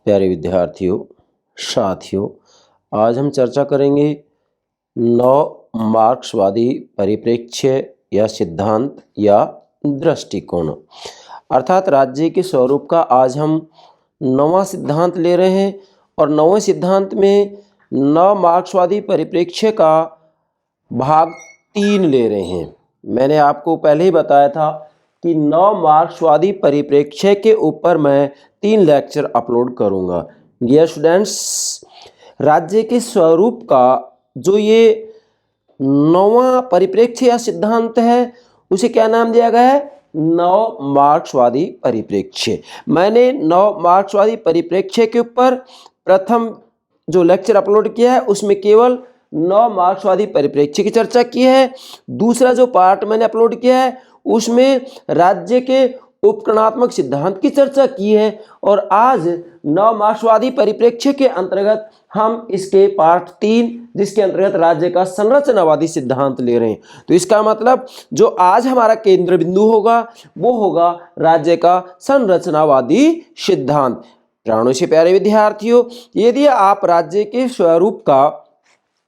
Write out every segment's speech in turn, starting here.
प्यारे विद्यार्थियों, साथियों, आज हम चर्चा करेंगे नौ मार्क्सवादी परिप्रेक्ष्य या सिद्धांत या दृष्टिकोण अर्थात राज्य के स्वरूप का आज हम नौवां सिद्धांत ले रहे हैं और नौवें सिद्धांत में नौ मार्क्सवादी परिप्रेक्ष्य का भाग 3 ले रहे हैं। मैंने आपको पहले ही बताया था कि नौ मार्क्सवादी परिप्रेक्ष्य के ऊपर मैं 3 लेक्चर अपलोड करूंगा। डियर स्टूडेंट्स, राज्य के स्वरूप का जो ये नौवां परिप्रेक्ष्य या सिद्धांत है उसे क्या नाम दिया गया है? नौ मार्क्सवादी परिप्रेक्ष्य। मैंने नौ मार्क्सवादी परिप्रेक्ष्य के ऊपर प्रथम जो लेक्चर अपलोड किया है उसमें केवल नौ मार्क्सवादी परिप्रेक्ष्य की चर्चा की है। दूसरा जो पार्ट मैंने अपलोड किया है उसमें राज्य के उपकरणात्मक सिद्धांत की चर्चा की है और आज नौ मार्क्सवादी परिप्रेक्ष्य के अंतर्गत हम इसके पार्ट 3 जिसके अंतर्गत राज्य का संरचनावादी सिद्धांत ले रहे हैं। तो इसका मतलब जो आज हमारा केंद्र बिंदु होगा वो होगा राज्य का संरचनावादी सिद्धांत। प्राणों से प्यारे विद्यार्थियों, यदि आप राज्य के स्वरूप का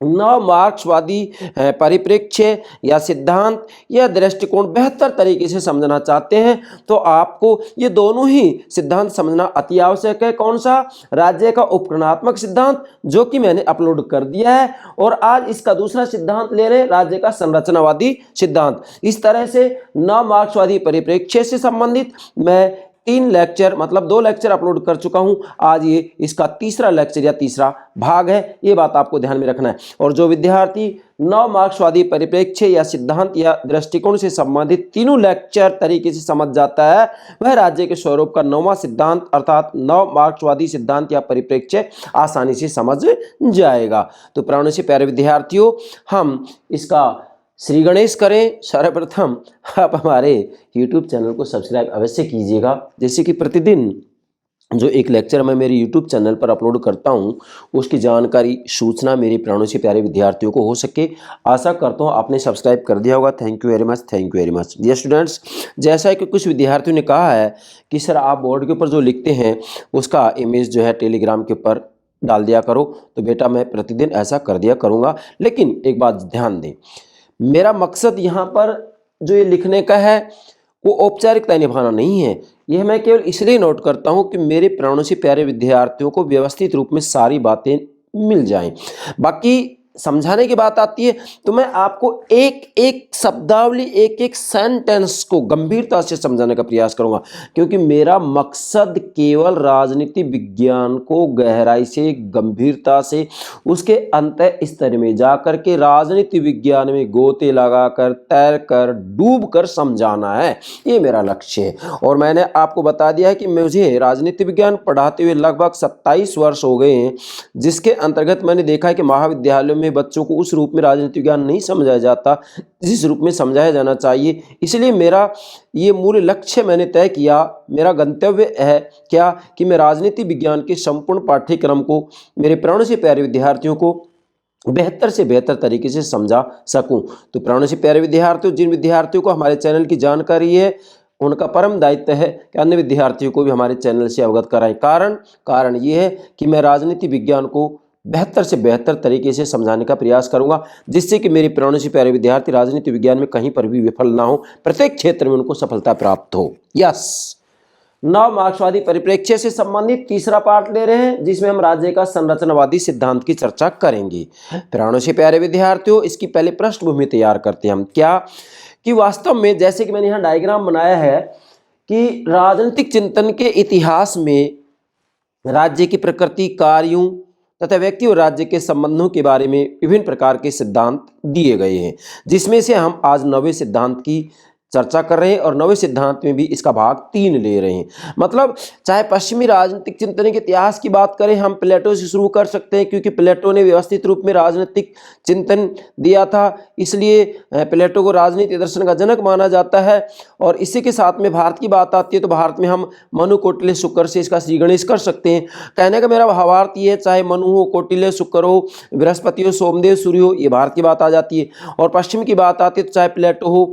नौ मार्क्सवादी परिप्रेक्ष्य या सिद्धांत या दृष्टिकोण बेहतर तरीके से समझना चाहते हैं तो आपको ये दोनों ही सिद्धांत समझना अति आवश्यक है। कौन सा? राज्य का उपकरणात्मक सिद्धांत जो कि मैंने अपलोड कर दिया है और आज इसका दूसरा सिद्धांत ले रहे हैं राज्य का संरचनावादी सिद्धांत। इस तरह से नौ मार्क्सवादी परिप्रेक्ष्य से संबंधित मैं 3 लेक्चर मतलब 2 लेक्चर अपलोड कर चुका हूं। आज ये इसका तीसरा लेक्चर या तीसरा भाग है, ये बात आपको ध्यान में रखना है। और जो विद्यार्थी नौ मार्क्सवादी परिप्रेक्ष्य या सिद्धांत या दृष्टिकोण से संबंधित तीनों लेक्चर तरीके से समझ जाता है वह राज्य के स्वरूप का नौवां सिद्धांत अर्थात नौ मार्क्सवादी सिद्धांत या परिप्रेक्ष्य आसानी से समझ जाएगा। तो प्राणों से प्यारे विद्यार्थियों, हम इसका श्री गणेश करें। सर्वप्रथम आप हमारे YouTube चैनल को सब्सक्राइब अवश्य कीजिएगा, जैसे कि प्रतिदिन जो एक लेक्चर मैं मेरे YouTube चैनल पर अपलोड करता हूं उसकी जानकारी सूचना मेरे प्राणों से प्यारे विद्यार्थियों को हो सके। आशा करता हूं आपने सब्सक्राइब कर दिया होगा। Thank you very much, thank you very much. Dear students, जैसा कि कुछ विद्यार्थियों ने कहा है कि सर आप बोर्ड के ऊपर जो लिखते हैं उसका इमेज जो है टेलीग्राम के ऊपर डाल दिया करो, तो बेटा मैं प्रतिदिन ऐसा कर दिया करूँगा। लेकिन एक बात ध्यान दें, मेरा मकसद यहाँ पर जो ये लिखने का है वो औपचारिकता निभाना नहीं है। यह मैं केवल इसलिए नोट करता हूँ कि मेरे प्राणों से प्यारे विद्यार्थियों को व्यवस्थित रूप में सारी बातें मिल जाएं। बाकी समझाने की बात आती है तो मैं आपको एक एक शब्दावली एक एक सेंटेंस को गंभीरता से समझाने का प्रयास करूंगा, क्योंकि मेरा मकसद केवल राजनीति विज्ञान को गहराई से गंभीरता से उसके अंत स्तर में जाकर के राजनीति विज्ञान में गोते लगाकर तैर कर डूब कर समझाना है। ये मेरा लक्ष्य है। और मैंने आपको बता दिया है कि मुझे राजनीति विज्ञान पढ़ाते हुए लगभग 27 वर्ष हो गए हैं, जिसके अंतर्गत मैंने देखा है कि महाविद्यालयों में बच्चों को उस रूप में राजनीति विज्ञान नहीं समझाया जाता जिस रूप में समझाया जाना चाहिए। इसलिए मेरा ये मूल लक्ष्य मैंने तय किया, मेरा गंतव्य है क्या कि मैं राजनीति विज्ञान के संपूर्ण पाठ्यक्रम को मेरे प्राणों से प्यारे विद्यार्थियों को बेहतर से बेहतर तरीके से समझा सकूं। तो प्राणों से प्यारे विद्यार्थियों, जिन विद्यार्थियों को हमारे चैनल की जानकारी है उनका परम दायित्व है कि अन्य विद्यार्थियों को भी हमारे चैनल से अवगत कराएं। कारण ये है कि मैं राजनीति विज्ञान को बेहतर से बेहतर तरीके से समझाने का प्रयास करूंगा, जिससे कि मेरे प्राणों से प्यारे विद्यार्थी राजनीति विज्ञान में कहीं पर भी विफल ना हो, प्रत्येक क्षेत्र में उनको सफलता प्राप्त हो। यस, नौ मार्क्सवादी परिप्रेक्ष्य से संबंधित तीसरा पार्ट ले रहे हैं जिसमें हम राज्य का संरचनावादी सिद्धांत की चर्चा करेंगे। प्राणों से प्यारे विद्यार्थियों, इसकी पहले पृष्ठभूमि तैयार करते हैं हम क्या कि वास्तव में जैसे कि मैंने यहाँ डायग्राम बनाया है कि राजनीतिक चिंतन के इतिहास में राज्य की प्रकृति, कार्यों तथा व्यक्ति और राज्य के संबंधों के बारे में विभिन्न प्रकार के सिद्धांत दिए गए हैं, जिसमें से हम आज नौवें सिद्धांत की चर्चा कर रहे हैं और नवे सिद्धांत में भी इसका भाग 3 ले रहे हैं। मतलब चाहे पश्चिमी राजनीतिक चिंतन के इतिहास की बात करें, हम प्लेटो से शुरू कर सकते हैं, क्योंकि प्लेटो ने व्यवस्थित रूप में राजनीतिक चिंतन दिया था, इसलिए प्लेटो को राजनीति दर्शन का जनक माना जाता है। और इसी के साथ में भारत की बात आती है तो भारत में हम मनु, कौटिल्य, शुक्र से इसका श्री गणेश कर सकते हैं। कहने का मेरा भावार्थ ये है, चाहे मनु हो, कौटिल्य, शुक्र हो, बृहस्पति हो, सोमदेव, सूर्य हो, ये भारत की बात आ जाती है। और पश्चिम की बात आती है तो चाहे प्लेटो हो,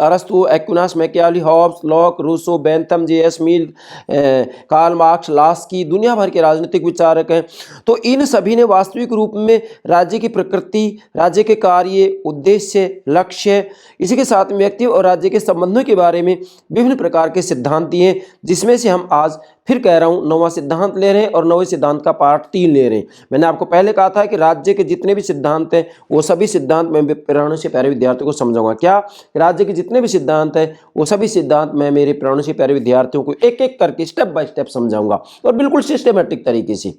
अरस्तु, Rousseau, Aquinas, Machiavelli, Hobbes, Locke, Rousseau, Bentham, J S. Mill, Karl Marx, Laski, दुनिया भर के राजनीतिक विचारक हैं। तो इन सभी ने वास्तविक रूप में राज्य की प्रकृति, राज्य के कार्य, उद्देश्य, लक्ष्य, इसी के साथ में व्यक्ति और राज्य के संबंधों के बारे में विभिन्न प्रकार के सिद्धांत दिए, जिसमें से हम आज फिर कह रहा हूं 9वां सिद्धांत ले रहे हैं और 9वें सिद्धांत का पार्ट 3 ले रहे हैं। मैंने आपको पहले कहा था कि राज्य के जितने भी सिद्धांत हैं वो सभी सिद्धांत मैं प्रेरणा से प्यारे विद्यार्थियों को समझाऊंगा। क्या राज्य के जितने भी सिद्धांत हैं वो सभी सिद्धांत मैं मेरे प्रेरणा से प्यारे विद्यार्थियों को एक एक करके स्टेप बाय स्टेप समझाऊंगा और बिल्कुल सिस्टमेटिक तरीके से।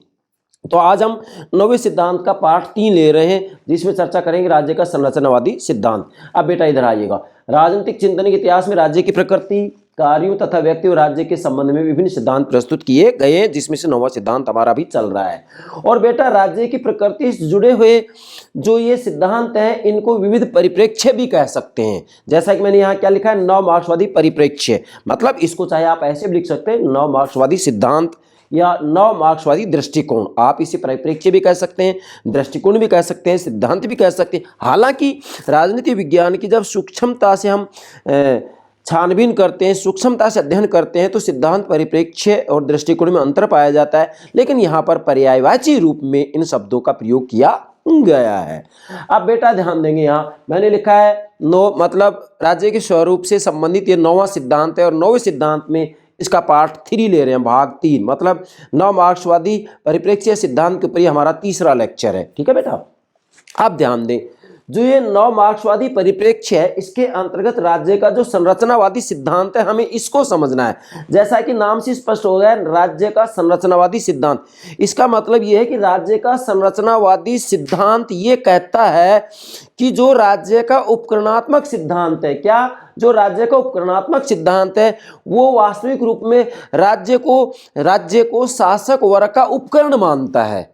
तो आज हम 9वें सिद्धांत का पार्ट 3 ले रहे हैं, जिसमें चर्चा करेंगे राज्य का संरचनावादी सिद्धांत। अब बेटा इधर आइएगा। राजनीतिक चिंतन के इतिहास में राज्य की प्रकृति, कार्यों तथा व्यक्ति और राज्य के संबंध में विभिन्न सिद्धांत प्रस्तुत किए गए हैं, जिसमें से 9वां सिद्धांत हमारा भी चल रहा है। और बेटा राज्य की प्रकृति से जुड़े हुए जो ये सिद्धांत हैं इनको विविध परिप्रेक्ष्य भी कह सकते हैं। जैसा कि मैंने यहाँ क्या लिखा है, नव मार्क्सवादी परिप्रेक्ष्य, मतलब इसको चाहे आप ऐसे भी लिख सकते हैं, नव मार्क्सवादी सिद्धांत या नव मार्क्सवादी दृष्टिकोण। आप इसे परिप्रेक्ष्य भी कह सकते हैं, दृष्टिकोण भी कह सकते हैं, सिद्धांत भी कह सकते हैं। हालांकि राजनीति विज्ञान की जब सूक्ष्मता से हम छानबीन करते हैं, सूक्ष्मता से अध्ययन करते हैं, तो सिद्धांत, परिप्रेक्ष्य और दृष्टिकोण में अंतर पाया जाता है, लेकिन यहाँ पर पर्यायवाची रूप में इन शब्दों का प्रयोग किया गया है। अब बेटा ध्यान देंगे, यहाँ मैंने लिखा है 9, मतलब राज्य के स्वरूप से संबंधित ये 9वां सिद्धांत है और 9वें सिद्धांत में इसका पार्ट 3 ले रहे हैं, भाग 3, मतलब नव मार्क्सवादी परिप्रेक्ष्य सिद्धांत के ऊपर हमारा तीसरा लेक्चर है। ठीक है बेटा, आप ध्यान दें, जो ये नव मार्क्सवादी परिप्रेक्ष्य है इसके अंतर्गत राज्य का जो संरचनावादी सिद्धांत है हमें इसको समझना है। जैसा कि नाम से स्पष्ट हो गया है, राज्य का संरचनावादी सिद्धांत, इसका मतलब यह है कि राज्य का संरचनावादी सिद्धांत ये कहता है कि जो राज्य का उपकरणात्मक सिद्धांत है, क्या, जो राज्य का उपकरणात्मक सिद्धांत है वो वास्तविक रूप में राज्य को शासक वर्ग का उपकरण मानता है,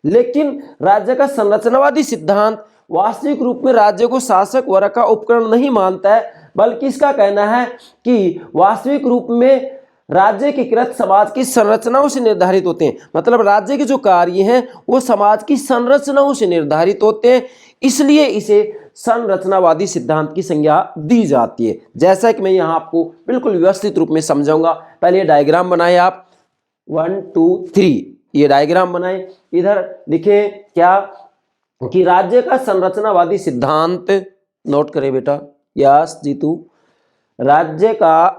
लेकिन राज्य का संरचनावादी सिद्धांत वास्तविक रूप में राज्य को शासक वर्ग का उपकरण नहीं मानता है, बल्कि इसका कहना है कि वास्तविक रूप में राज्य के कृत्य समाज की संरचनाओं से निर्धारित होते हैं। मतलब राज्य के जो कार्य हैं वो समाज की संरचनाओं से निर्धारित होते हैं, इसलिए इसे संरचनावादी सिद्धांत की संज्ञा दी जाती है। जैसा कि मैं यहाँ आपको बिल्कुल व्यवस्थित रूप में समझाऊंगा। पहले ये डायग्राम बनाए आप, 1 2 3, ये डायग्राम बनाए। इधर लिखे क्या कि राज्य का संरचनावादी सिद्धांत, नोट करें बेटा, यस जीतू, राज्य का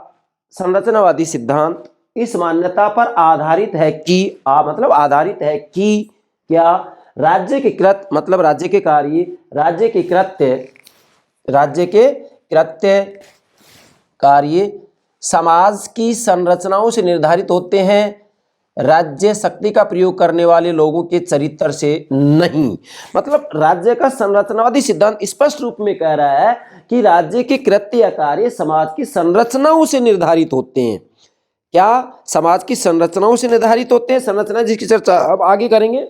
संरचनावादी सिद्धांत इस मान्यता पर आधारित है कि मतलब आधारित है कि क्या, राज्य के कृत्य, मतलब राज्य के कार्य, राज्य के कृत्य कार्य समाज की संरचनाओं से निर्धारित होते हैं, राज्य शक्ति का प्रयोग करने वाले लोगों के चरित्र से नहीं। मतलब राज्य का संरचनावादी सिद्धांत स्पष्ट रूप में कह रहा है कि राज्य के कृत्य या कार्य समाज की संरचनाओं से निर्धारित होते हैं। क्या, समाज की संरचनाओं से निर्धारित होते हैं, संरचना जिसकी चर्चा अब आगे करेंगे,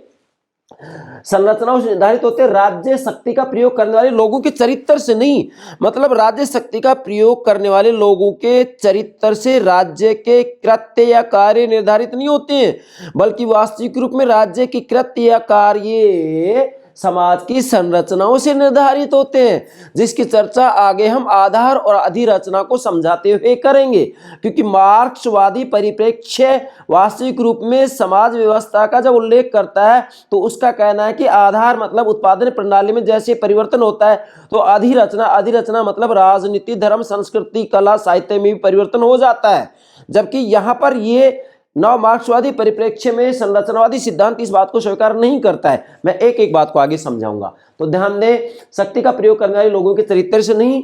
संरचनाओं से निर्धारित होते हैं, राज्य शक्ति का प्रयोग करने वाले लोगों के चरित्र से नहीं। मतलब राज्य शक्ति का प्रयोग करने वाले लोगों के चरित्र से राज्य के कृत्य या कार्य निर्धारित नहीं होते हैं, बल्कि वास्तविक रूप में राज्य के कृत्य या कार्य समाज की संरचनाओं से निर्धारित होते हैं, जिसकी चर्चा आगे हम आधार और अधिरचना को समझाते हुए करेंगे। क्योंकि मार्क्सवादी परिप्रेक्ष्य वास्तविक रूप में समाज व्यवस्था का जब उल्लेख करता है तो उसका कहना है कि आधार मतलब उत्पादन प्रणाली में जैसे परिवर्तन होता है, तो अधिरचना मतलब राजनीति, धर्म, संस्कृति, कला, साहित्य में भी परिवर्तन हो जाता है। जबकि यहाँ पर ये नव मार्क्सवादी परिप्रेक्ष्य में संरचनावादी सिद्धांत इस बात को स्वीकार नहीं करता है। मैं एक एक बात को आगे समझाऊंगा। तो ध्यान दें, शक्ति का प्रयोग करने वाले लोगों के चरित्र से नहीं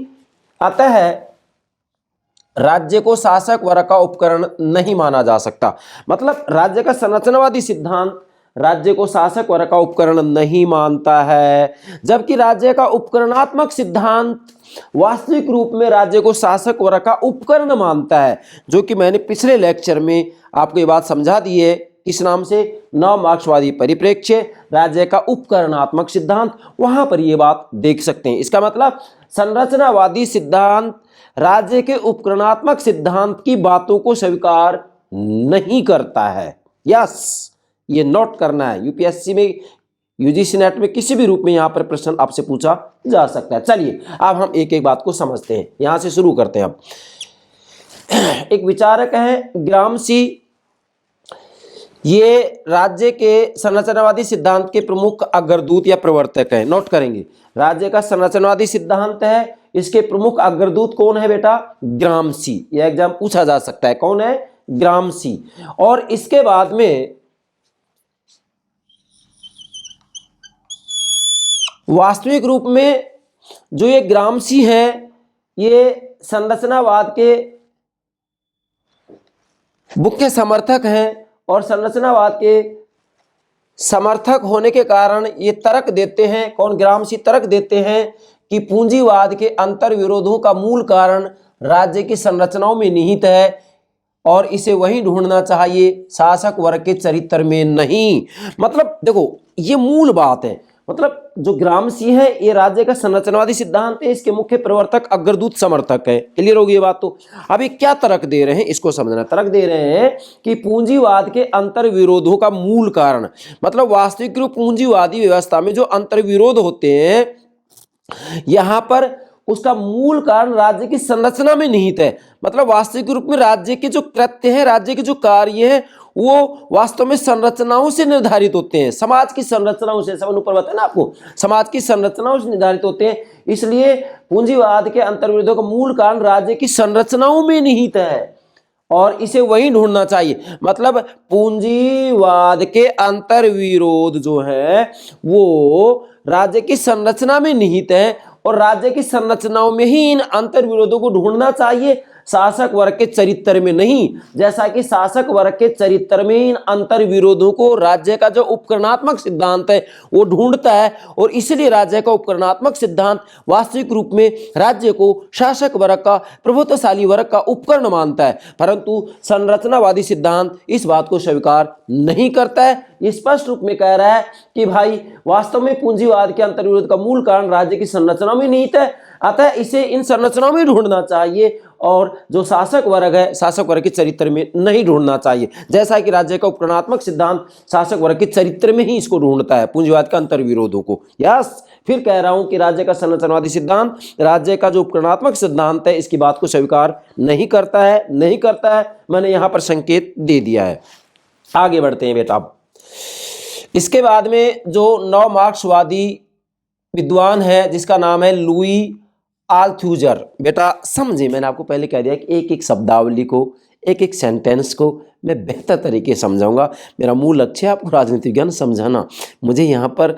आता है, राज्य को शासक वर्ग का उपकरण नहीं माना जा सकता। मतलब राज्य का संरचनावादी सिद्धांत राज्य को शासक वर्ग का उपकरण नहीं मानता है, जबकि राज्य का उपकरणात्मक सिद्धांत वास्तविक रूप में राज्य को शासक वर्ग का उपकरण मानता है, जो कि मैंने पिछले लेक्चर में आपको ये बात समझा दी है। किस नाम से? नव मार्क्सवादी परिप्रेक्ष्य, राज्य का उपकरणात्मक सिद्धांत, वहां पर ये बात देख सकते हैं। इसका मतलब संरचनावादी सिद्धांत राज्य के उपकरणात्मक सिद्धांत की बातों को स्वीकार नहीं करता है। यस, ये नोट करना है, यूपीएससी में यूजीसी नेट में किसी भी रूप में यहाँ पर प्रश्न आपसे पूछा जा सकता है। चलिए अब हम एक एक बात को समझते हैं, यहाँ से शुरू करते हैं। अब एक विचारक है ग्रामसी, ये राज्य के संरचनावादी सिद्धांत के प्रमुख अग्रदूत या प्रवर्तक हैं। नोट करेंगे, राज्य का संरचनावादी सिद्धांत है, इसके प्रमुख अग्रदूत कौन है बेटा? ग्रामसी। यह एग्जाम पूछा जा सकता है, कौन है? ग्रामसी। और इसके बाद में वास्तविक रूप में जो ये ग्रामसी हैं, ये संरचनावाद के मुख्य समर्थक हैं और संरचनावाद के समर्थक होने के कारण ये तर्क देते हैं, कौन? ग्रामसी तर्क देते हैं कि पूंजीवाद के अंतर विरोधों का मूल कारण राज्य की संरचनाओं में निहित है और इसे वहीं ढूंढना चाहिए, शासक वर्ग के चरित्र में नहीं। मतलब देखो, ये मूल बात है। मतलब जो ग्रामसी है ये राज्य का संरचनावादी सिद्धांत है, इसके मुख्य प्रवर्तक अग्रदूत समर्थक है। क्लियर होगी ये बात? तो अभी क्या तर्क दे रहे हैं इसको समझना। तर्क दे रहे हैं कि पूंजीवाद के अंतर विरोधों का मूल कारण, मतलब वास्तविक रूप पूंजीवादी व्यवस्था में जो अंतर विरोध होते हैं, यहां पर उसका मूल कारण राज्य की संरचना में निहित है। मतलब वास्तविक रूप में राज्य के जो कृत्य हैं, राज्य के जो कार्य हैं, वो वास्तव में संरचनाओं से निर्धारित होते हैं, समाज की संरचनाओं से। सब ऊपर बताया ना आपको, समाज की संरचनाओं से निर्धारित होते हैं। इसलिए पूंजीवाद के अंतर्विरोधों का मूल कारण राज्य की संरचनाओं में निहित है और इसे वहीं ढूंढना चाहिए। मतलब पूंजीवाद के अंतर्विरोध जो है वो राज्य की संरचना में निहित है और राज्य की संरचनाओं में ही इन अंतर्विरोधों को ढूंढना चाहिए, शासक वर्ग के चरित्र में नहीं। जैसा कि शासक वर्ग के चरित्र में इन अंतर विरोधों को राज्य का जो उपकरणात्मक सिद्धांत है वो ढूंढता है और इसलिए राज्य का उपकरणात्मक सिद्धांत वास्तविक रूप में राज्य को शासक वर्ग का, प्रभुत्वशाली वर्ग का उपकरण मानता है, परंतु संरचनावादी सिद्धांत इस बात को स्वीकार नहीं करता है। स्पष्ट रूप में कह रहा है कि भाई वास्तव में पूंजीवाद के अंतर्विरोध का मूल कारण राज्य की संरचना में निहित है, अतः इसे इन संरचनाओं में ढूंढना चाहिए और जो शासक वर्ग है, शासक वर्ग के चरित्र में नहीं ढूंढना चाहिए। जैसा कि राज्य का उपकरणात्मक सिद्धांत शासक वर्ग के चरित्र में ही इसको ढूंढता है, पूंजीवाद का अंतर्विरोधों को। यस, फिर कह रहा हूं कि राज्य का संरचनावादी सिद्धांत राज्य का जो उपकरणात्मक सिद्धांत है इसकी बात को स्वीकार नहीं करता है। मैंने यहां पर संकेत दे दिया है। आगे बढ़ते हैं बेटा। इसके बाद में जो नव मार्क्सवादी विद्वान है जिसका नाम है लुई आल्थूजर। बेटा समझे, मैंने आपको पहले कह दिया कि एक एक शब्दावली को, एक एक सेंटेंस को मैं बेहतर तरीके से समझाऊंगा। मेरा मूल लक्ष्य है आपको राजनीति विज्ञान समझाना। मुझे यहाँ पर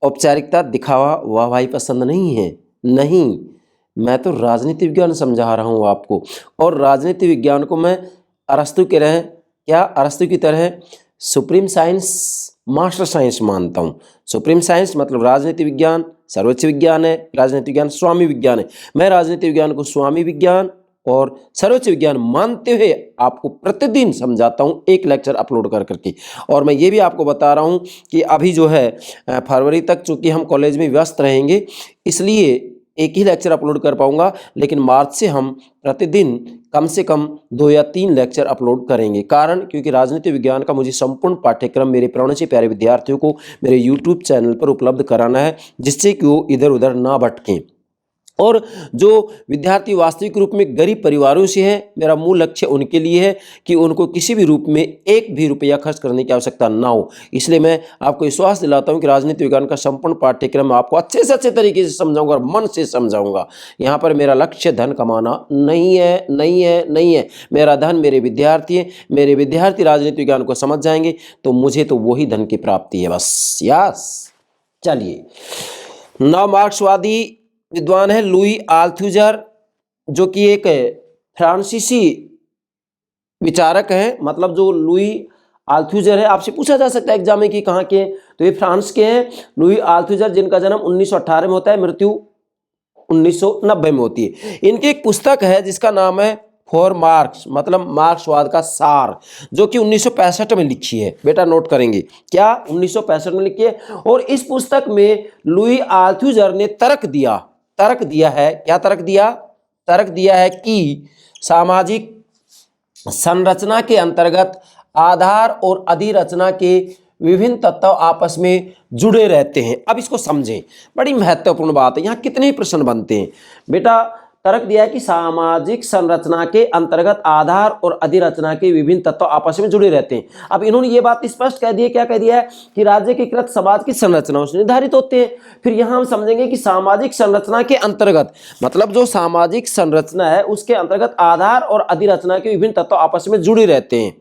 औपचारिकता, दिखावा, वाहवाही पसंद नहीं है। नहीं, मैं तो राजनीति विज्ञान समझा रहा हूँ आपको। और राजनीति विज्ञान को मैं अरस्तु की तरह सुप्रीम साइंस, मास्टर साइंस मानता हूँ। सुप्रीम साइंस मतलब राजनीति विज्ञान सर्वोच्च विज्ञान है, राजनीति विज्ञान स्वामी विज्ञान है। मैं राजनीति विज्ञान को स्वामी विज्ञान और सर्वोच्च विज्ञान मानते हुए आपको प्रतिदिन समझाता हूँ, एक लेक्चर अपलोड कर करके। और मैं ये भी आपको बता रहा हूँ कि अभी जो है फरवरी तक चूँकि हम कॉलेज में व्यस्त रहेंगे, इसलिए एक ही लेक्चर अपलोड कर पाऊंगा, लेकिन मार्च से हम प्रतिदिन कम से कम 2 या 3 लेक्चर अपलोड करेंगे। कारण क्योंकि राजनीति विज्ञान का मुझे संपूर्ण पाठ्यक्रम मेरे प्राणों से प्यारे विद्यार्थियों को मेरे YouTube चैनल पर उपलब्ध कराना है, जिससे कि वो इधर उधर ना भटकें। और जो विद्यार्थी वास्तविक रूप में गरीब परिवारों से हैं, मेरा मूल लक्ष्य उनके लिए है कि उनको किसी भी रूप में एक भी रुपया खर्च करने की आवश्यकता ना हो। इसलिए मैं आपको विश्वास दिलाता हूं कि राजनीति विज्ञान का संपूर्ण पाठ्यक्रम आपको अच्छे से अच्छे तरीके से समझाऊंगा और मन से समझाऊंगा। यहाँ पर मेरा लक्ष्य धन कमाना नहीं है। मेरा धन मेरे विद्यार्थी है। मेरे विद्यार्थी राजनीति विज्ञान को समझ जाएंगे तो मुझे तो वही धन की प्राप्ति है बस। यस, चलिए, नव मार्क्सवादी विद्वान है लुई आल्थूजर, जो कि एक फ्रांसीसी विचारक है। मतलब जो लुई आल्थूजर है, आपसे पूछा जा सकता है एग्जाम में कि कहाँ के हैं, तो ये फ्रांस के हैं। लुई आल्थूजर जिनका जन्म 1918 में होता है, मृत्यु 1990 में होती है। इनकी एक पुस्तक है जिसका नाम है फॉर मार्क्स, मतलब मार्क्सवाद का सार, जो कि 1965 में लिखी है। बेटा नोट करेंगे, क्या 1965 में लिखी है। और इस पुस्तक में लुई आल्थूजर ने तर्क दिया है। क्या तर्क दिया? तर्क दिया है कि सामाजिक संरचना के अंतर्गत आधार और अधिरचना के विभिन्न तत्व आपस में जुड़े रहते हैं। अब इसको समझें, बड़ी महत्वपूर्ण बात है। यहाँ कितने ही प्रश्न बनते हैं बेटा। तर्क दिया है कि सामाजिक संरचना के अंतर्गत आधार और अधिरचना के विभिन्न तत्व आपस में जुड़े रहते हैं। अब इन्होंने ये बात स्पष्ट कह दी है, क्या कह दिया है कि राज्य के कृत समाज की संरचना उससे निर्धारित होते हैं। फिर यहाँ हम समझेंगे कि सामाजिक संरचना के अंतर्गत मतलब जो सामाजिक संरचना है उसके अंतर्गत आधार और अधिरचना के विभिन्न तत्व आपस में जुड़े रहते हैं।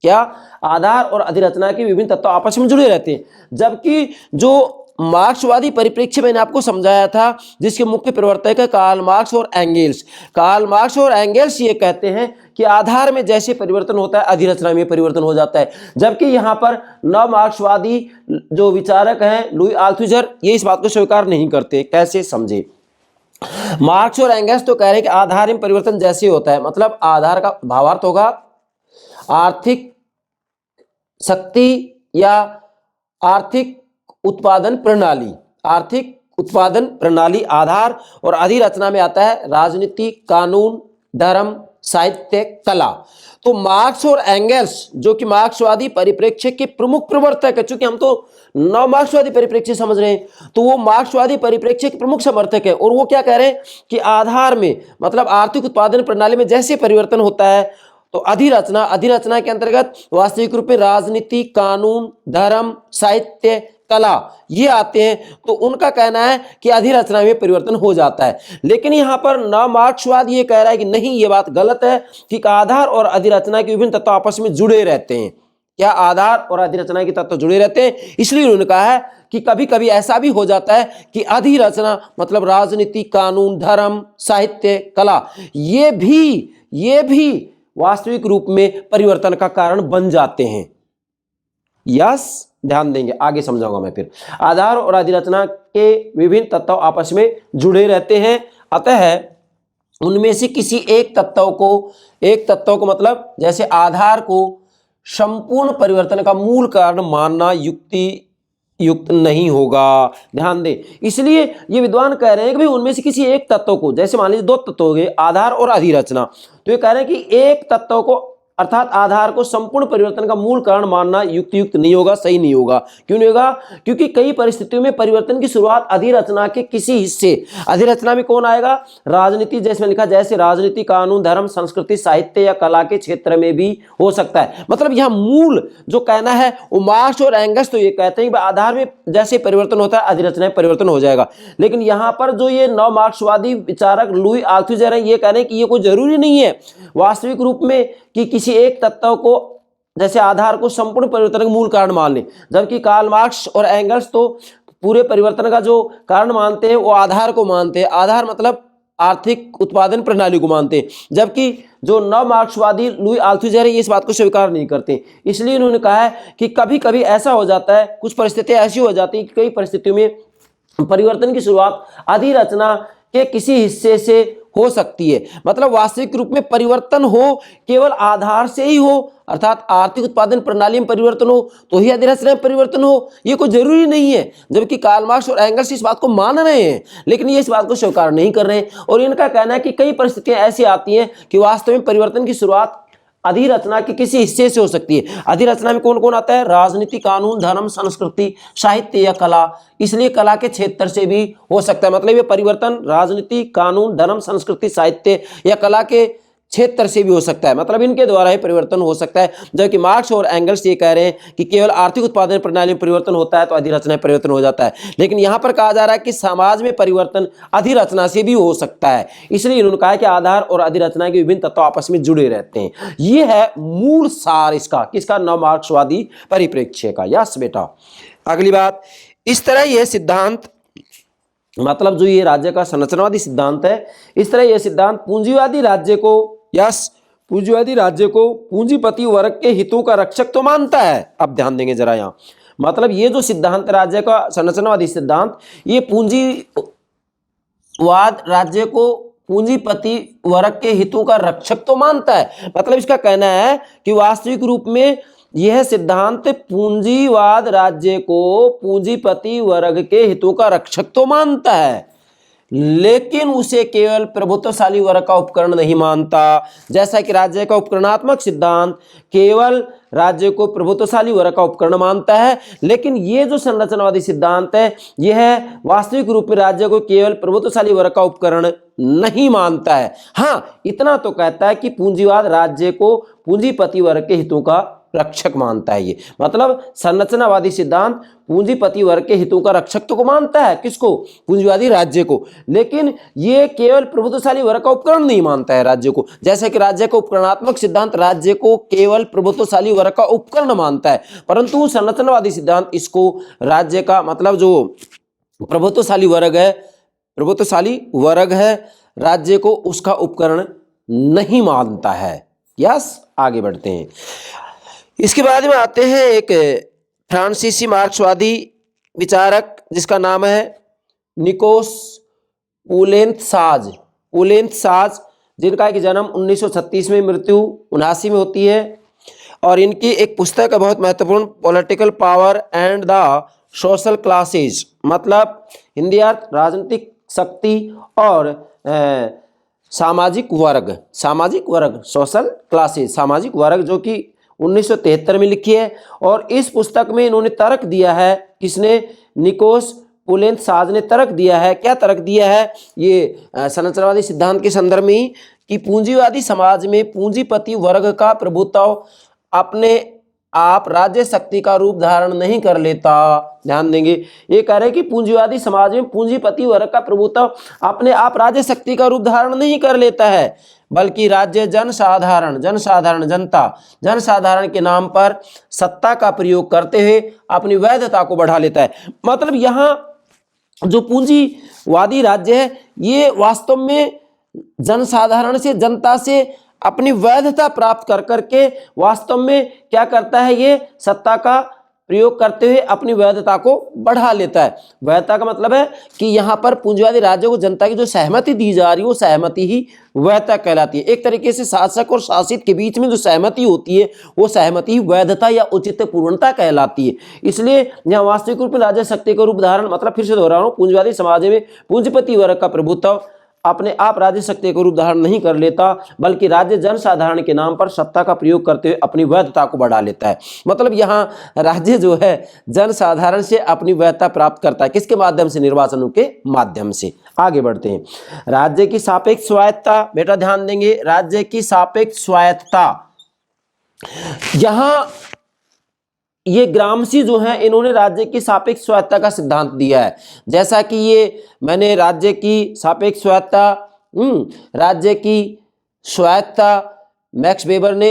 क्या? आधार और अधिरचना के विभिन्न तत्व आपस में जुड़े रहते हैं। जबकि जो मार्क्सवादी परिप्रेक्ष्य मैंने आपको समझाया था जिसके मुख्य प्रवर्तक है कार्ल मार्क्स और एंगेल्स। कार्ल मार्क्स और एंगेल्स ये कहते हैं कि आधार में जैसे परिवर्तन होता है अधिरचना में परिवर्तन हो जाता है। जबकि यहाँ पर नव मार्क्सवादी जो विचारक हैं लुई अल्थुजर ये इस बात को स्वीकार नहीं करते। कैसे? समझे। मार्क्स और एंगेल्स तो कह रहे हैं कि आधार में परिवर्तन जैसे होता है, मतलब आधार का भावार्थ होगा आर्थिक शक्ति या आर्थिक उत्पादन प्रणाली। आर्थिक उत्पादन प्रणाली आधार, और अधिरचना में आता है राजनीति, कानून, धर्म, साहित्य, कला। तो मार्क्स और एंगेल्स जो कि मार्क्सवादी परिप्रेक्ष्य के प्रमुख प्रवर्तक है, चूंकि हम तो नव मार्क्सवादी परिप्रेक्ष्य समझ रहे हैं, तो वो मार्क्सवादी परिप्रेक्ष्य के प्रमुख समर्थक है। और वो क्या कह रहे हैं कि आधार में मतलब आर्थिक उत्पादन प्रणाली में जैसे परिवर्तन होता है तो अधिरचना के अंतर्गत वास्तविक रूप में राजनीति, कानून, धर्म, साहित्य, कला ये आते हैं। तो उनका कहना है कि अधिरचना में परिवर्तन हो जाता है। लेकिन यहाँ पर नव मार्क्सवाद ये कह रहा है कि नहीं, ये बात गलत है कि आधार और अधिरचना के विभिन्न तत्व आपस में जुड़े रहते हैं। क्या? आधार और अधिरचना के तत्व जुड़े रहते हैं। इसलिए उन्होंने कहा है कि कभी कभी ऐसा भी हो जाता है कि अधिरचना मतलब राजनीति, कानून, धर्म, साहित्य, कला ये भी वास्तविक रूप में परिवर्तन का कारण बन जाते हैं। यस, ध्यान देंगे, आगे समझाऊंगा मैं फिर। आधार और अधिरचना के विभिन्न तत्व आपस में जुड़े रहते हैं, अतः उनमें से किसी एक तत्व को मतलब जैसे आधार को संपूर्ण परिवर्तन का मूल कारण मानना युक्त नहीं होगा। ध्यान दें, इसलिए ये विद्वान कह रहे हैं कि भाई उनमें से किसी एक तत्व को, जैसे मान लीजिए दो तत्व हो गए आधार और अधिरचना, तो ये कह रहे हैं कि एक तत्व को अर्थात आधार को संपूर्ण परिवर्तन का मूल कारण मानना युक्त नहीं होगा, सही नहीं होगा। क्यों नहीं होगा? क्योंकि कई परिस्थितियों में परिवर्तन की शुरुआत अधिरचना के किसी हिस्से, अधिरचना में कौन आएगा? राजनीति, जैसे लिखा जैसे राजनीति, कानून, धर्म, संस्कृति, साहित्य या कला के क्षेत्र में भी हो सकता है। मतलब यह मूल जो कहना है वो मार्क्स और एंगल्स तो ये कहते हैं कि आधार में जैसे परिवर्तन होता है अधिरचना में परिवर्तन हो जाएगा। लेकिन यहाँ पर जो ये नव मार्क्सवादी विचारक लुई अल्थुजर है ये कह रहे हैं कि ये कोई जरूरी नहीं है वास्तविक रूप में कि किसी एक तत्व को जैसे आधार को संपूर्ण परिवर्तन का मूल कारण मान लें। जबकि कार्ल मार्क्स और एंगल्स तो पूरे परिवर्तन का जो कारण मानते हैं वो आधार को मानते हैं, आधार मतलब आर्थिक उत्पादन प्रणाली को मानते हैं। जबकि जो नव मार्क्सवादी लुई अल्थुजर है ये इस बात को स्वीकार नहीं करते। इसलिए उन्होंने कहा है कि कभी कभी ऐसा हो जाता है, कुछ परिस्थितियां ऐसी हो जाती हैं कि कई परिस्थितियों में परिवर्तन की शुरुआत अधिरचना के किसी हिस्से से हो सकती है। मतलब वास्तविक रूप में परिवर्तन हो केवल आधार से ही हो, अर्थात आर्थिक उत्पादन प्रणाली में परिवर्तन हो तो ही अधिरचना में परिवर्तन हो, ये कोई जरूरी नहीं है। जबकि कार्ल मार्क्स और एंगल्स इस बात को मान रहे हैं लेकिन ये इस बात को स्वीकार नहीं कर रहे हैं। और इनका कहना है कि कई परिस्थितियां ऐसी आती हैं कि वास्तव में परिवर्तन की शुरुआत अधिरचना के किसी हिस्से से हो सकती है। अधिरचना में कौन कौन आता है? राजनीति, कानून, धर्म, संस्कृति, साहित्य या कला। इसलिए कला के क्षेत्र से भी हो सकता है। मतलब ये परिवर्तन राजनीति, कानून, धर्म, संस्कृति, साहित्य या कला के क्षेत्र से भी हो सकता है। मतलब इनके द्वारा ही परिवर्तन हो सकता है। जबकि मार्क्स और एंगल्स ये कह रहे हैं कि केवल आर्थिक उत्पादन प्रणाली में परिवर्तन होता है तो अधिरचना में परिवर्तन हो जाता है। लेकिन यहाँ पर कहा जा रहा है कि समाज में परिवर्तन अधिरचना से भी हो सकता है। इसलिए इन्होंने कहा है कि आधार और अधिरचना के विभिन्न तत्व आपस में जुड़े रहते हैं। ये है मूल सार इसका, किसका? नव मार्क्सवादी परिप्रेक्ष्य का। यस बेटा, अगली बात, इस तरह यह सिद्धांत मतलब जो ये राज्य का संरचनावादी सिद्धांत है, इस तरह यह सिद्धांत पूंजीवादी राज्य को पूंजीवादी राज्य को पूंजीपति वर्ग के हितों का रक्षक तो मानता है। अब ध्यान देंगे जरा यहाँ, मतलब ये जो सिद्धांत राज्य का संरचनावादी सिद्धांत ये पूंजीवाद राज्य को पूंजीपति वर्ग के हितों का रक्षक तो मानता है। मतलब इसका कहना है कि वास्तविक रूप में यह सिद्धांत पूंजीवाद राज्य को पूंजीपति वर्ग के हितों का रक्षक तो मानता है, लेकिन उसे केवल प्रभुत्वशाली वर्ग का उपकरण नहीं मानता। जैसा कि राज्य का उपकरणात्मक सिद्धांत केवल राज्य को प्रभुत्वशाली वर्ग का उपकरण मानता है, लेकिन ये जो संरचनावादी सिद्धांत है यह वास्तविक रूप में राज्य को केवल प्रभुत्वशाली वर्ग का उपकरण नहीं मानता है। हाँ, इतना तो कहता है कि पूंजीवाद राज्य को पूंजीपति वर्ग के हितों का रक्षक मानता है। ये मतलब संरचनावादी सिद्धांत पूंजीपति वर्ग के हितों का रक्षक तो को मानता है, किसको? पूंजीवादी राज्य को, लेकिन ये केवल प्रभुत्वशाली वर्ग का उपकरण नहीं मानता है राज्य को। जैसे कि राज्य का उपकरणात्मक सिद्धांत राज्य को केवल प्रभुत्वशाली वर्ग का उपकरण मानता है, परंतु संरचनावादी सिद्धांत इसको राज्य का मतलब जो प्रभुत्वशाली वर्ग है राज्य को उसका उपकरण नहीं मानता है। यस, आगे बढ़ते हैं। इसके बाद में आते हैं एक फ्रांसीसी मार्क्सवादी विचारक जिसका नाम है निकोस पुलेंतसाज, जिनका कि जन्म 1936 में, मृत्यु 79 में होती है। और इनकी एक पुस्तक है बहुत महत्वपूर्ण, political power and the social classes, मतलब हिंदी अर्थ राजनीतिक शक्ति और सामाजिक वर्ग, सोशल क्लासेज, सामाजिक वर्ग, जो कि 1973 में लिखी है। और इस पुस्तक में इन्होंने तर्क दिया है, किसने? निकोस पुलेंतसाज ने तर्क दिया है। क्या तर्क दिया है? ये संरचनावादी सिद्धांत के संदर्भ में कि पूंजीवादी समाज में पूंजीपति वर्ग का प्रभुत्व अपने आप राज्य शक्ति का रूप धारण नहीं कर लेता। ध्यान देंगे, ये कह रहे हैं कि पूंजीवादी समाज में पूंजीपति वर्ग का प्रभुत्व अपने आप राज्य शक्ति का रूप धारण नहीं कर लेता है, बल्कि राज्य जनसाधारण के नाम पर सत्ता का प्रयोग करते हुए अपनी वैधता को बढ़ा लेता है। मतलब यहाँ जो पूंजीवादी राज्य है ये वास्तव में जनसाधारण से, जनता से अपनी वैधता प्राप्त कर करके वास्तव में क्या करता है? ये सत्ता का प्रयोग करते हुए अपनी वैधता को बढ़ा लेता है। वैधता का मतलब है कि यहाँ पर पूंजीवादी राज्यों को जनता की जो सहमति दी जा रही है वो सहमति ही वैधता कहलाती है। एक तरीके से शासक और शासित के बीच में जो सहमति होती है वो सहमति ही वैधता या उचित पूर्णता कहलाती है। इसलिए यहाँ वास्तविक रूप में राज्य शक्ति का रूप धारण, मतलब फिर से दोहरा रहा हूँ, पूंजीवादी समाज में पूंजीपति वर्ग का प्रभुत्व अपने आप राज्य शक्ति का रूप धारण नहीं कर लेता, बल्कि राज्य जनसाधारण के नाम पर सत्ता का प्रयोग करते हुए अपनी वैधता को बढ़ा लेता है। मतलब यहाँ राज्य जो है जनसाधारण से अपनी वैधता प्राप्त करता है, किसके माध्यम से? निर्वाचनों के माध्यम से। आगे बढ़ते हैं। राज्य की सापेक्ष स्वायत्ता, बेटा ध्यान देंगे, राज्य की सापेक्ष स्वायत्ता। यहाँ ये ग्रामसी जो है इन्होंने राज्य की सापेक्ष स्वायत्ता का सिद्धांत दिया है। जैसा कि ये मैंने राज्य की सापेक्ष स्वायत्ता मैक्स वेबर ने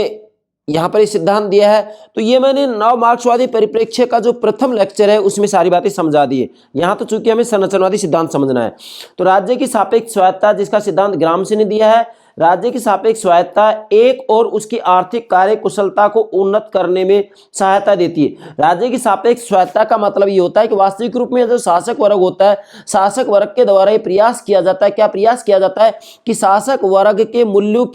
यहाँ पर सिद्धांत दिया है। तो ये मैंने नव मार्क्सवादी परिप्रेक्ष्य का जो प्रथम लेक्चर है उसमें सारी बातें समझा दी है। यहाँ तो चूंकि हमें संरचनावादी सिद्धांत समझना है। तो राज्य की सापेक्ष स्वायत्ता जिसका सिद्धांत ग्रामसी ने दिया है, राज्य की सापेक्ष स्वायत्ता एक और उसकी आर्थिक कार्य कुशलता को उन्नत करने में सहायता देती है। राज्य की सापेक्ष स्वायत्ता का मतलब ये होता है कि वास्तविक रूप में जो शासक वर्ग होता है, शासक वर्ग के द्वारा ये प्रयास किया जाता है, क्या प्रयास किया जाता है कि शासक वर्ग के मूल्यों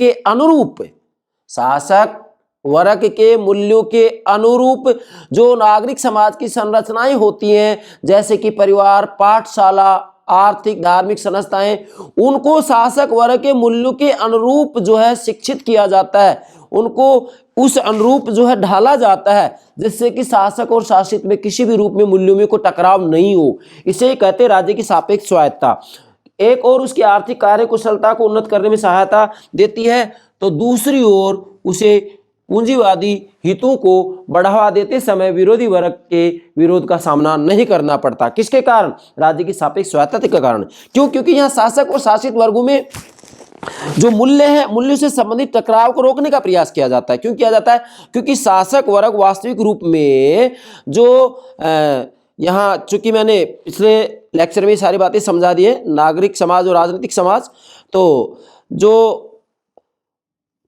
के अनुरूप जो नागरिक समाज की संरचनाएं होती हैं, जैसे कि परिवार, पाठशाला, आर्थिक धार्मिक संस्थाएं, उनको शासक वर्ग के मूल्यों के अनुरूप जो है शिक्षित किया जाता है, उनको उस अनुरूप जो है ढाला जाता है, जिससे कि शासक और शासित में किसी भी रूप में मूल्यों में कोई टकराव नहीं हो। इसे कहते हैं राज्य की सापेक्ष स्वायत्ता। एक और उसकी आर्थिक कार्य कुशलता को उन्नत करने में सहायता देती है, तो दूसरी ओर उसे पूंजीवादी हितों को बढ़ावा देते समय विरोधी वर्ग के विरोध का सामना नहीं करना पड़ता। किसके कारण? राज्य की सापेक्ष स्वायत्ता के कारण। क्यों? क्योंकि यहाँ शासक और शासित वर्गों में जो मूल्य है, मूल्य से संबंधित टकराव को रोकने का प्रयास किया जाता है। क्यों किया जाता है? क्योंकि शासक वर्ग वास्तविक रूप में जो यहाँ चूंकि मैंने पिछले लेक्चर में सारी बातें समझा दी है, नागरिक समाज और राजनीतिक समाज, तो जो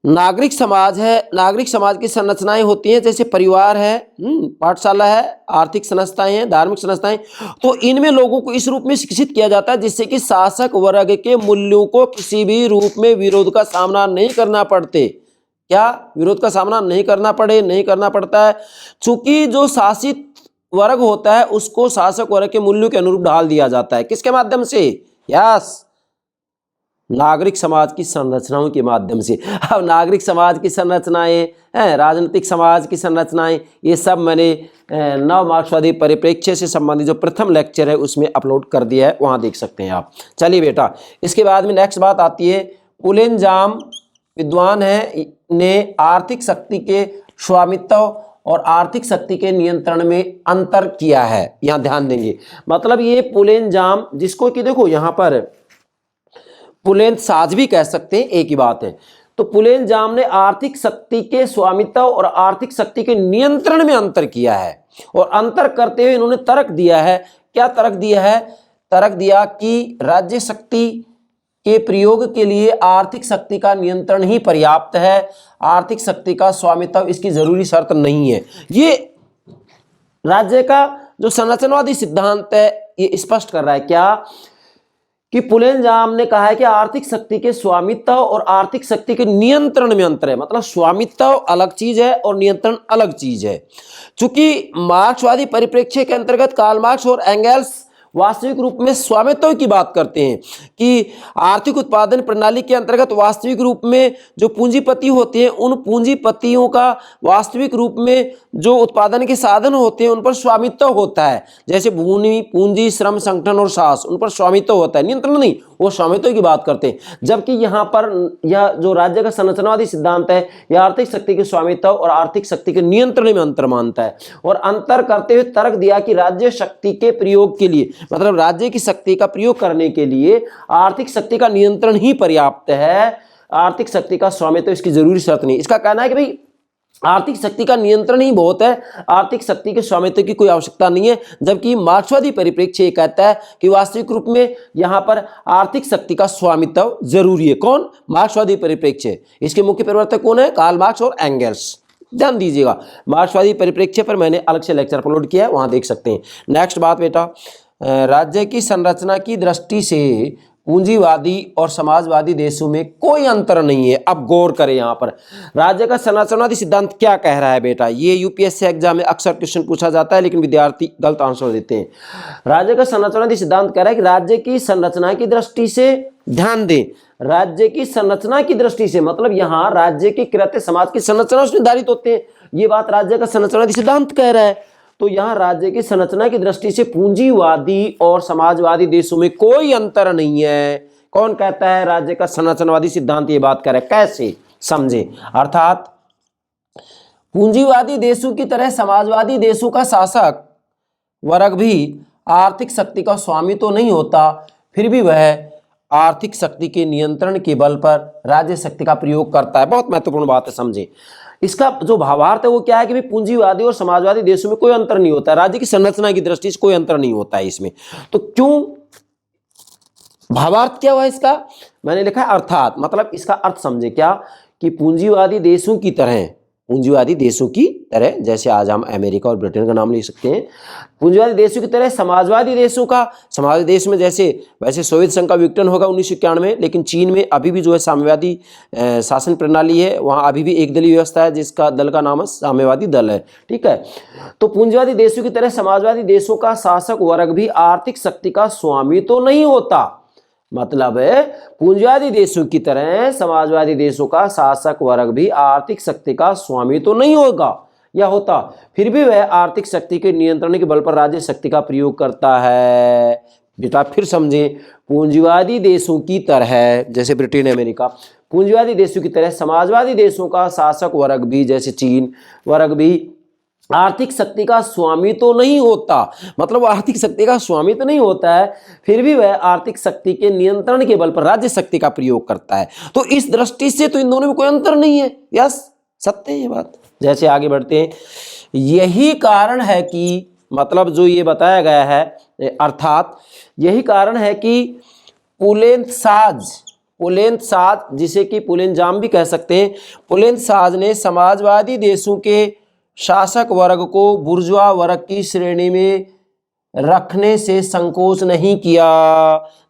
नागरिक समाज है, नागरिक समाज की संरचनाएं होती हैं, जैसे परिवार है, पाठशाला है, आर्थिक संस्थाएं हैं, धार्मिक संस्थाएं, तो इनमें लोगों को इस रूप में शिक्षित किया जाता है जिससे कि शासक वर्ग के मूल्यों को किसी भी रूप में विरोध का सामना नहीं करना पड़ते। क्या? विरोध का सामना नहीं करना पड़ता है। चूंकि जो शासित वर्ग होता है उसको शासक वर्ग के मूल्यों के अनुरूप ढाल दिया जाता है। किसके माध्यम से? यस, नागरिक समाज की संरचनाओं के माध्यम से। अब नागरिक समाज की संरचनाएं हैं, राजनीतिक समाज की संरचनाएं, ये सब मैंने नव मार्क्सवादी परिप्रेक्ष्य से संबंधित जो प्रथम लेक्चर है उसमें अपलोड कर दिया है, वहाँ देख सकते हैं आप। चलिए बेटा, इसके बाद में नेक्स्ट बात आती है, पुलेनजाम विद्वान है ने आर्थिक शक्ति के स्वामित्व और आर्थिक शक्ति के नियंत्रण में अंतर किया है। यहाँ ध्यान देंगे, मतलब ये पुलेनजाम, जिसको कि देखो यहाँ पर पुलेनसाज भी कह सकते हैं, एक ही बात है। तो पुलेनजाम ने आर्थिक शक्ति के स्वामित्व और आर्थिक शक्ति के नियंत्रण में अंतर किया है, और अंतर करते हुए इन्होंने तर्क दिया है। क्या तर्क दिया है? तर्क दिया कि राज्य शक्ति के प्रयोग के लिए आर्थिक शक्ति का नियंत्रण ही पर्याप्त है, आर्थिक शक्ति का स्वामित्व इसकी जरूरी शर्त नहीं है। ये राज्य का जो संरचनावादी सिद्धांत है ये स्पष्ट कर रहा है क्या, कि पुलेनजाम ने कहा है कि आर्थिक शक्ति के स्वामित्व और आर्थिक शक्ति के नियंत्रण में अंतर है। मतलब स्वामित्व अलग चीज है और नियंत्रण अलग चीज है। चूंकि मार्क्सवादी परिप्रेक्ष्य के अंतर्गत कार्ल मार्क्स और एंगेल्स वास्तविक रूप में स्वामित्व की बात करते हैं कि आर्थिक उत्पादन प्रणाली के अंतर्गत वास्तविक रूप में जो पूंजीपति होते हैं उन पूंजीपतियों का वास्तविक रूप में जो उत्पादन के साधन होते हैं उन पर स्वामित्व होता है। जैसे भूमि, पूंजी, श्रम, संगठन और शास, उन पर स्वामित्व होता है, नियंत्रण नहीं, वो स्वामित्व की बात करते हैं। जबकि यहाँ पर यह जो राज्य का संरचनावादी सिद्धांत है यह आर्थिक शक्ति के स्वामित्व और आर्थिक शक्ति के नियंत्रण में अंतर मानता है, और अंतर करते हुए तर्क दिया कि राज्य शक्ति के प्रयोग के लिए, मतलब राज्य की शक्ति का प्रयोग करने के लिए आर्थिक शक्ति का नियंत्रण ही पर्याप्त है, आर्थिक शक्ति का स्वामित्व इसकी जरूरी शर्त नहीं। इसका कहना है कि भाई आर्थिक शक्ति का नियंत्रण ही बहुत है, आर्थिक शक्ति के स्वामित्व की कोई आवश्यकता नहीं है। जबकि मार्क्सवादी परिप्रेक्ष्य ये कहता है कि वास्तविक रूप में यहाँ पर आर्थिक शक्ति का स्वामित्व जरूरी है। कौन? मार्क्सवादी परिप्रेक्ष्य। इसके मुख्य प्रवर्तक कौन है? कार्ल मार्क्स और एंगेल्स। ध्यान दीजिएगा, मार्क्सवादी परिप्रेक्ष्य पर मैंने अलग से लेक्चर अपलोड किया है, वहां देख सकते हैं। नेक्स्ट बात बेटा, राज्य की संरचना की दृष्टि से पूंजीवादी और समाजवादी देशों में कोई अंतर नहीं है। अब गौर करें, यहाँ पर राज्य का संरचनावादी सिद्धांत क्या कह रहा है बेटा। ये यूपीएससी एग्जाम में अक्सर क्वेश्चन पूछा जाता है लेकिन विद्यार्थी गलत आंसर देते हैं। राज्य का संरचनावादी सिद्धांत कह रहा है कि राज्य की संरचना की दृष्टि से, ध्यान दें, राज्य की संरचना की दृष्टि से, मतलब यहाँ राज्य के कृत्य समाज की संरचना से निर्धारित होते हैं। ये बात राज्य का संरचनावादी सिद्धांत कह रहा है। तो यहाँ राज्य की संरचना की दृष्टि से पूंजीवादी और समाजवादी देशों में कोई अंतर नहीं है। कौन कहता है? राज्य का संरचनावादी सिद्धांत ये बात करे। कैसे समझे? अर्थात पूंजीवादी देशों की तरह समाजवादी देशों का शासक वर्ग भी आर्थिक शक्ति का स्वामी तो नहीं होता, फिर भी वह आर्थिक शक्ति के नियंत्रण के बल पर राज्य शक्ति का प्रयोग करता है। बहुत महत्वपूर्ण बात है, समझे। इसका जो भावार्थ है वो क्या है कि पूंजीवादी और समाजवादी देशों में कोई अंतर नहीं होता है, राज्य की संरचना की दृष्टि से कोई अंतर नहीं होता है इसमें। तो क्यों, भावार्थ क्या हुआ इसका? मैंने लिखा है अर्थात, मतलब इसका अर्थ समझे क्या, कि पूंजीवादी देशों की तरह, पूंजीवादी देशों की तरह, जैसे आज हम अमेरिका और ब्रिटेन का नाम ले सकते हैं, पूंजीवादी देशों की तरह समाजवादी देशों का, समाजवादी देश में जैसे वैसे सोवियत संघ का विघटन होगा 1991, लेकिन चीन में अभी भी जो है साम्यवादी शासन प्रणाली है, वहाँ अभी भी एक दलीय व्यवस्था है जिसका दल का नाम है साम्यवादी दल है। ठीक है, तो पूंजीवादी देशों की तरह समाजवादी देशों का शासक वर्ग भी आर्थिक शक्ति का स्वामी तो नहीं होता। मतलब है पूंजीवादी देशों की तरह समाजवादी देशों का शासक वर्ग भी आर्थिक शक्ति का स्वामी तो नहीं होगा या होता, फिर भी वह आर्थिक शक्ति के नियंत्रण के बल पर राज्य शक्ति का प्रयोग करता है। बेटा फिर समझें, पूंजीवादी देशों की तरह, जैसे ब्रिटेन, अमेरिका, पूंजीवादी देशों की तरह समाजवादी देशों का शासक वर्ग भी, जैसे चीन वर्ग भी, आर्थिक शक्ति का स्वामी तो नहीं होता। मतलब आर्थिक शक्ति का स्वामी तो नहीं होता है, फिर भी वह आर्थिक शक्ति के नियंत्रण के बल पर राज्य शक्ति का प्रयोग करता है। तो इस दृष्टि से तो इन दोनों में कोई अंतर नहीं है। यस, सत्य है ये बात। जैसे आगे बढ़ते हैं, यही कारण है कि, मतलब जो ये बताया गया है, अर्थात यही कारण है कि पुलेनसाज, जिसे कि पुलेनजाम भी कह सकते हैं, पुलेनसाज ने समाजवादी देशों के शासक वर्ग को बुर्जुआ वर्ग की श्रेणी में रखने से संकोच नहीं किया।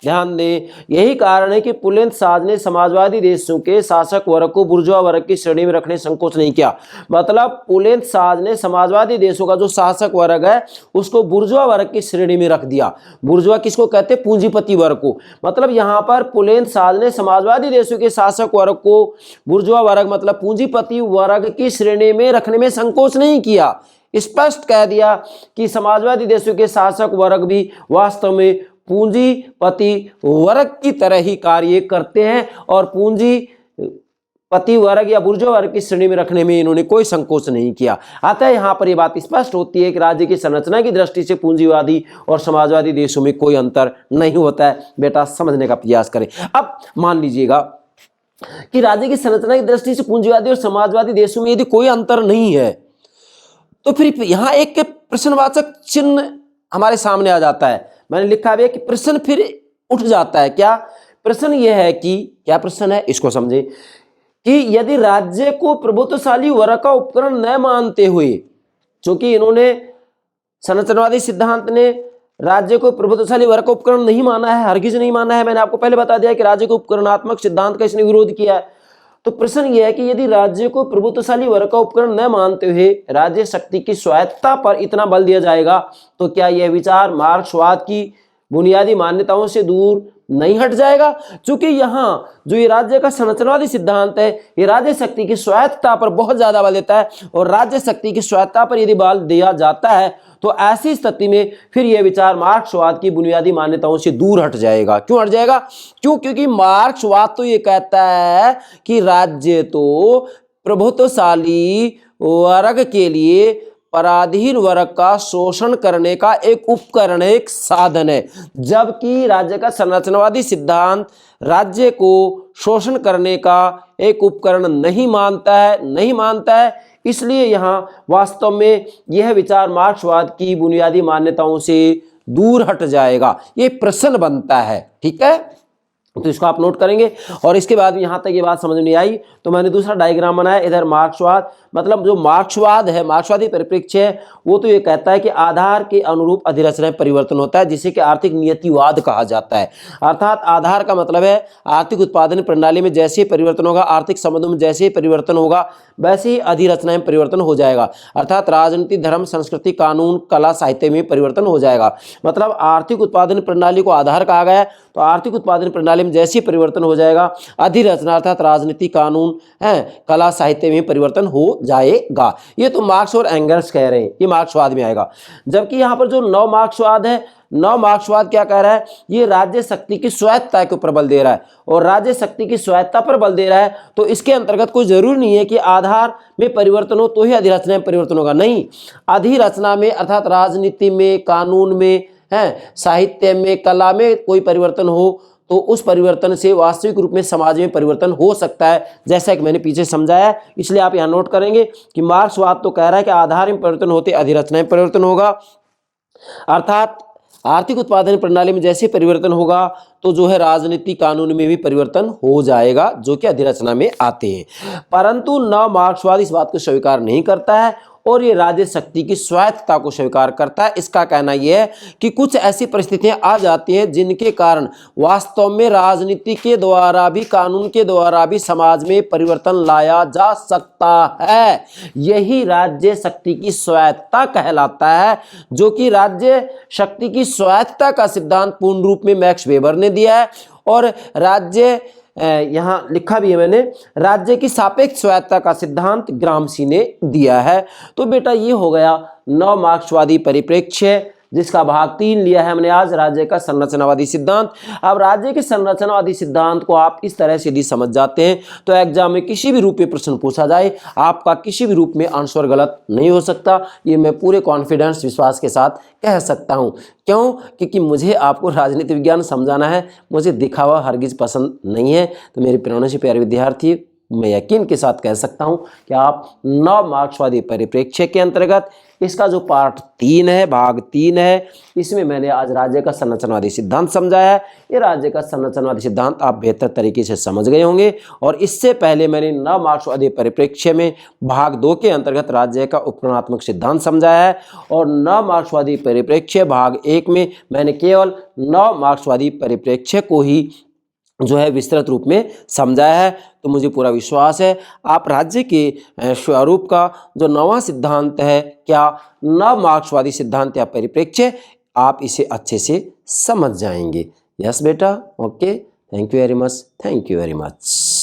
ध्यान दें, यही कारण है कि पुलंद साज ने समाजवादी देशों के शासक वर्ग को बुर्जुआ वर्ग की श्रेणी में रखने संकोच नहीं किया। मतलब पुलंद साज ने समाजवादी देशों का जो शासक वर्ग है उसको बुर्जुआ वर्ग की श्रेणी में रख दिया। बुर्जुआ किसको कहते हैं? पूंजीपति वर्ग को। मतलब यहाँ पर पुलंद साज ने समाजवादी देशों के शासक वर्ग को बुर्जुआ वर्ग मतलब पूंजीपति वर्ग की श्रेणी में रखने में संकोच नहीं किया। स्पष्ट कह दिया कि समाजवादी देशों के शासक वर्ग भी वास्तव में पूंजीपति वर्ग की तरह ही कार्य करते हैं और पूंजीपति वर्ग या बुर्जुआ वर्ग की श्रेणी में रखने में इन्होंने कोई संकोच नहीं किया। अतः यहाँ पर यह बात स्पष्ट होती है कि राज्य की संरचना की दृष्टि से पूंजीवादी और समाजवादी देशों में कोई अंतर नहीं होता है। बेटा समझने का प्रयास करें। अब मान लीजिएगा कि राज्य की संरचना की दृष्टि से पूंजीवादी और समाजवादी देशों में यदि कोई अंतर नहीं है तो फिर यहाँ एक प्रश्नवाचक चिन्ह हमारे सामने आ जाता है। मैंने लिखा है कि प्रश्न फिर उठ जाता है। क्या प्रश्न यह है कि क्या प्रश्न है इसको समझे कि यदि राज्य को प्रभुत्वशाली वर्ग का उपकरण न मानते हुए, क्योंकि इन्होंने संरचनावादी सिद्धांत ने राज्य को प्रभुत्वशाली वर्ग का उपकरण नहीं माना है, हरगिज नहीं माना है। मैंने आपको पहले बता दिया कि राज्य को उपकरणात्मक सिद्धांत का इसने विरोध किया है। तो प्रश्न यह है कि यदि राज्य को प्रभुत्वशाली वर्ग का उपकरण न मानते हुए राज्य शक्ति की स्वायत्तता पर इतना बल दिया जाएगा तो क्या यह विचार मार्क्सवाद की बुनियादी मान्यताओं से दूर नहीं हट जाएगा? क्योंकि यहाँ जो ये राज्य का संरचनावादी सिद्धांत है ये राज्य शक्ति की स्वायत्तता पर बहुत ज्यादा बल देता है और राज्य शक्ति की स्वायत्तता पर यदि बल दिया जाता है तो ऐसी स्थिति में फिर यह विचार मार्क्सवाद की बुनियादी मान्यताओं से दूर हट जाएगा। क्यों हट जाएगा? क्योंकि मार्क्सवाद तो ये कहता है कि राज्य तो प्रभुत्वशाली वर्ग के लिए पराधीन वर्ग का शोषण करने का एक उपकरण है, एक साधन है। जबकि राज्य का संरचनावादी सिद्धांत राज्य को शोषण करने का एक उपकरण नहीं मानता है। इसलिए यहाँ वास्तव में यह विचार मार्क्सवाद की बुनियादी मान्यताओं से दूर हट जाएगा। ये प्रश्न बनता है, ठीक है, तो इसको आप नोट करेंगे। और इसके बाद यहाँ तक ये बात समझ में आई तो मैंने दूसरा डायग्राम बनाया। इधर मार्क्सवाद मतलब जो मार्क्सवाद है, मार्क्सवादी परिप्रेक्ष्य है, वो तो ये कहता है कि आधार के अनुरूप अधिरचना में परिवर्तन होता है, जिसे कि आर्थिक नियतिवाद कहा जाता है। अर्थात आधार का मतलब है आर्थिक उत्पादन प्रणाली में जैसे ही परिवर्तन होगा, आर्थिक संबंधों में जैसे ही परिवर्तन होगा, वैसे ही अधिरचना में परिवर्तन हो जाएगा। अर्थात राजनीति, धर्म, संस्कृति, कानून, कला, साहित्य में परिवर्तन हो जाएगा। मतलब आर्थिक उत्पादन प्रणाली को आधार कहा गया है, तो आर्थिक उत्पादन प्रणाली में जैसे ही परिवर्तन हो जाएगा, अधिरचना अर्थात राजनीति, कानून है, कला, साहित्य में परिवर्तन हो जाएगा। ये तो मार्क्स और एंगल्स कह रहे हैं, ये मार्क्सवाद में आएगा। जबकि यहाँ पर जो नव मार्क्सवाद है, नव मार्क्सवाद क्या कह रहा है? ये राज्य शक्ति की स्वायत्तता के ऊपर बल दे रहा है और राज्य शक्ति की स्वायत्तता पर बल दे रहा है। तो इसके अंतर्गत कोई जरूरी नहीं है कि आधार में परिवर्तन हो तो ही अधिरचना में परिवर्तन होगा। नहीं, अधिरचना में अर्थात राजनीति में, कानून में है, साहित्य में, कला में कोई परिवर्तन हो तो उस परिवर्तन से वास्तविक रूप में समाज में परिवर्तन हो सकता है, जैसा कि मैंने पीछे समझाया। इसलिए आप यहाँ नोट करेंगे कि मार्क्सवाद तो कह रहा है कि आधार में परिवर्तन होते अधिरचना में परिवर्तन होगा। अर्थात आर्थिक उत्पादन प्रणाली में जैसे परिवर्तन होगा तो जो है राजनीति, कानून में भी परिवर्तन हो जाएगा, जो कि अधिरचना में आते हैं। परंतु नव मार्क्सवाद इस बात को स्वीकार नहीं करता है और ये राज्य शक्ति की स्वायत्तता को स्वीकार करता है। इसका कहना यह है कि कुछ ऐसी परिस्थितियां आ जाती हैं जिनके कारण वास्तव में राजनीति के द्वारा भी, कानून के द्वारा भी समाज में परिवर्तन लाया जा सकता है। यही राज्य शक्ति की स्वायत्तता कहलाता है, जो कि राज्य शक्ति की स्वायत्तता का सिद्धांत पूर्ण रूप में मैक्स वेबर ने दिया है। और राज्य यहाँ लिखा भी है मैंने, राज्य की सापेक्ष स्वायत्तता का सिद्धांत ग्रामसी ने दिया है। तो बेटा ये हो गया नव मार्क्सवादी परिप्रेक्ष्य, जिसका भाग 3 लिया है हमने आज, राज्य का संरचनावादी सिद्धांत। अब राज्य के संरचनावादी सिद्धांत को आप इस तरह से यदि समझ जाते हैं तो एग्जाम में किसी भी रूप में प्रश्न पूछा जाए आपका किसी भी रूप में आंसर गलत नहीं हो सकता। ये मैं पूरे कॉन्फिडेंस, विश्वास के साथ कह सकता हूँ। क्यों? क्योंकि मुझे आपको राजनीति विज्ञान समझाना है, मुझे दिखावा हरगिज पसंद नहीं है। तो मेरे प्यारे से प्यारे विद्यार्थी, मैं यकीन के साथ कह सकता हूं कि आप नव मार्क्सवादी परिप्रेक्ष्य के अंतर्गत इसका जो पार्ट 3 है, भाग 3 है, इसमें मैंने आज राज्य का संरचनावादी सिद्धांत समझाया है। ये राज्य का संरचनावादी सिद्धांत आप बेहतर तरीके से समझ गए होंगे। और इससे पहले मैंने नव मार्क्सवादी परिप्रेक्ष्य में भाग 2 के अंतर्गत राज्य का उपक्रमात्मक सिद्धांत समझाया है। और नव मार्क्सवादी परिप्रेक्ष्य भाग 1 में मैंने केवल नव मार्क्सवादी परिप्रेक्ष्य को ही जो है विस्तृत रूप में समझाया है। तो मुझे पूरा विश्वास है आप राज्य के स्वरूप का जो नवा सिद्धांत है, क्या नव मार्क्सवादी सिद्धांत या परिप्रेक्ष्य, आप इसे अच्छे से समझ जाएंगे। यस बेटा, okay, thank you very much, thank you very much.